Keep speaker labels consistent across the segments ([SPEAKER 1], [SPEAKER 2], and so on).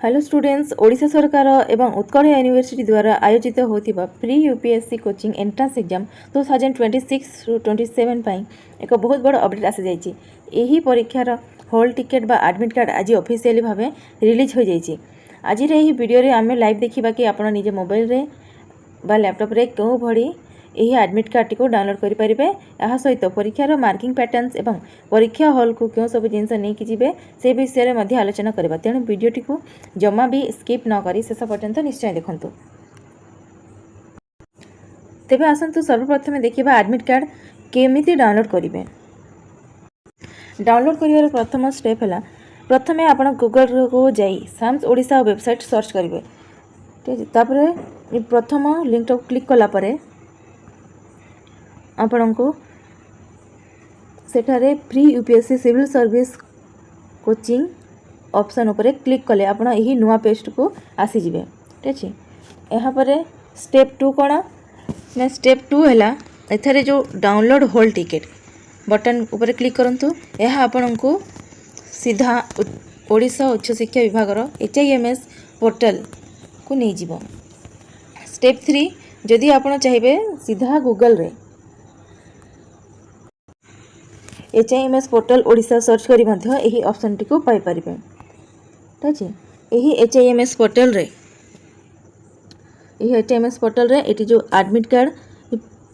[SPEAKER 1] Hello students, Odisha सरकार एवं Utkal university द्वारा आयोजित होता pre UPSC coaching entrance exam 2026-27 एक बहुत बड़ अपडेट आसी जाइए। यही परीक्षार हॉल टिकेट बा एडमिट कार्ड आज ऑफिशियली भाव रिलीज हो जाइए। आज यही वीडियो रे आमे लाइव देखा कि आप निज मोबाइल रे बा लैपटॉप रे क्यों भड़ी यही एडमिट कार्ड को डाउनलोड करेंगे। यह सहित परीक्षार मार्किंग पैटर्न्स एवं परीक्षा हॉल को क्यों सब जिनस नहीं कि से विषय में आलोचना करवा। तेणु वीडियोटी को जमा भी स्किप न करी शेष पर्यंत निश्चय देखूँ। तेबे आसतु सर्वप्रथम देखा एडमिट कार्ड केमिति डाउनलोड करेंगे। डाउनलोड कर प्रथम स्टेप है प्रथमे आप गूगल को जाई साम्स ओडिशा वेबसाइट सर्च करेंगे। ठीक है, तापर प्रथम लिंक क्लिक कलापर आपण को सेठारे free UPSC civil service coaching option उपरे क्लिक कले आपण यही नुआ पेज को आसीजे। ठीक है, यहाँ पर स्टेप 2 कौन ना स्टेप 2 है एथारे जो डाउनलोड होल टिकेट बटन ऊपर क्लिक करंतु। यह आपण को सीधा ओडिशा उच्च शिक्षा विभाग HIMS पोर्टल को नहीं जीव। स्टेप 3 जदि आपण चाहिए सीधा गूगल रे HIMS पोर्टल ओडिशा सर्च करी मध्य यही ऑप्शन टी को पाई परिबे। ठीक है, यही HIMS पोर्टल रे एटी जो एडमिट कार्ड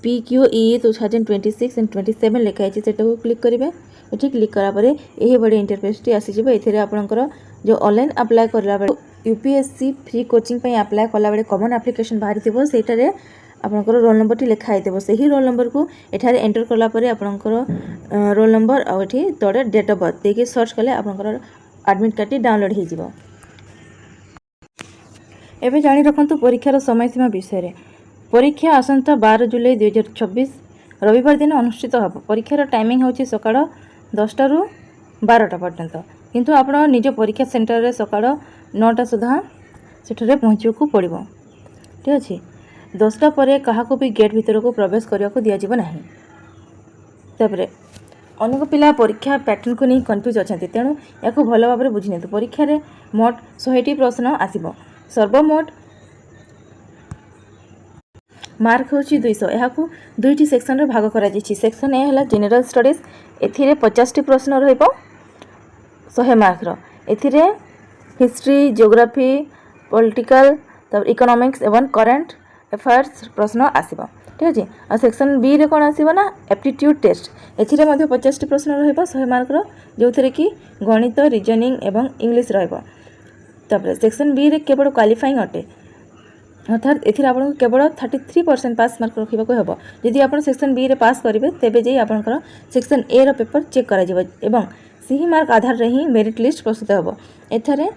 [SPEAKER 1] PQE 2026 एंड 27 लिखा है सेटा को क्लिक करेंगे। ये क्लिक करा परे यही बड़ी इंटरफेस टी आसीजिबो। एथिरे आपनकर जो ऑनलाइन अप्लाई करला बेले यूपीएससी फ्री कोचिंग पे अप्लाई कला बेले कॉमन एप्लिकेशन बाहरी थिबो सेटारे आपनकर रोल नंबर टी लिखा आइतबो। सही रोल नंबर को एठारे एंटर कला परे आपनकर रोल नंबर आ एठी तोड़े डेट ऑफ बर्थ देके सर्च कले आपनकर एडमिट कार्ड टी डाउनलोड हो जिवो। एबे जानि रखंतु परीक्षार समय सीमा विषय। परीक्षा आसंता 12 जुलाई 2026 रविवार दिन अनुष्ठित होब। परीक्षार टाइमिंग होछि सकाळ 10टा रु 12टा पर्यंत, किंतु आपण निज परीक्षा सेंटर रे सकाळ 9टा सुधा सेठरे पहुँचू को पड़िबो। ठीक अछि, 10टा परे काहाको भी गेट भीतर को प्रवेश करिया को दिया जिवो नाही। तापरे अनेक पिला परीक्षा पैटर्न को नहीं कन्फ्यूज अछंती, तेणु याको भल भाबरे बुझि नेतु। परीक्षा रे मोट 100टी प्रश्न आसीबो। सर्वमोट मार्क होची 200। यहाँ को दुईटी सेक्शन रे भाग करा जायछि। सेक्शन ए हला जनरल स्टडीज, एथिरे 50टी प्रश्न रहइबो 100 मार्क रो। एथिरे हिस्ट्री, ज्योग्राफी, पॉलिटिकल, तब इकोनॉमिक्स एवं करंट अफेयर्स प्रश्न आसीबो। ठीक अछि, आ सेक्शन बी रे कोन आसीबो ना एप्टीट्यूड टेस्ट। एथिरे मध्ये 50टी प्रश्न रहइबो 100 मार्क रो, जोथिरे कि गणित, रीजनिंग एवं इंग्लिश रहइबो। तब सेक्शन बी रे केवल क्वालिफाइंग अटे, अर्थात एथिरे आपन केवल 33% पास मार्क रखिबा को हेबो। यदि आपन सेक्शन बी रे पास करिवे तेबे जे आपनकर सेक्शन ए रो पेपर चेक करा जिवो एवं सही मार्क आधार रे ही मेरिट लिस्ट प्रस्तुत हेबो। एथारे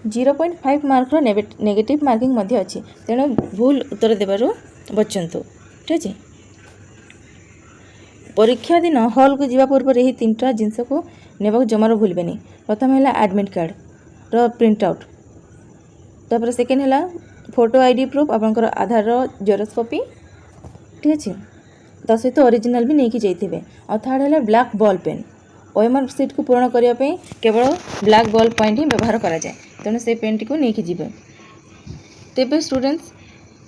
[SPEAKER 1] 0.5 मार्क रो नेगेटिव मार्किंग मध्ये अछि, तेणु भूल उत्तर देबारो बचंतु। ठीक अछि, परीक्षा दिन हॉल को जीवा पूर्व यही 3टा जिनस को नेबाक जमारो भूलबेनी। प्रथम है एडमिट कार्ड रो प्रिंट आउट, तापर सेकेंड है फोटो आईडी प्रूफ आपनकर आधार जेरॉक्स कॉपी। ठीक अछि, ता सहित ओरिजिनल भी नहीं जाइथिबे। और थर्ड है black ball pen. OMR sheet को पूर्ण करिया पे केवल ब्लैक बॉल पॉइंट ही व्यवहार करा जाए, तेणु से पेन टी को नहीं जिवे। तेबे स्टूडेंट्स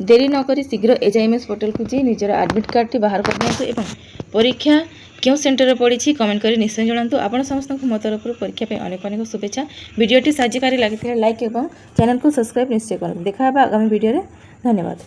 [SPEAKER 1] देरी न करी शीघ्र HIMS पोर्टल को जी निजर एडमिट कार्ड टी बाहर कर दियंतु एवं परीक्षा क्यों सेंटर रे पड़ी कमेंट करी निश्चय जणांतु। आपण समस्त को मो तरफ परीक्षा पे अनेक अनेक शुभेच्छा। वीडियोटी साहाय्यकारी लागिथिले लाइक एवं चैनल को सब्सक्राइब निश्चय करंतु। देखा आगामी वीडियो रे। धन्यवाद।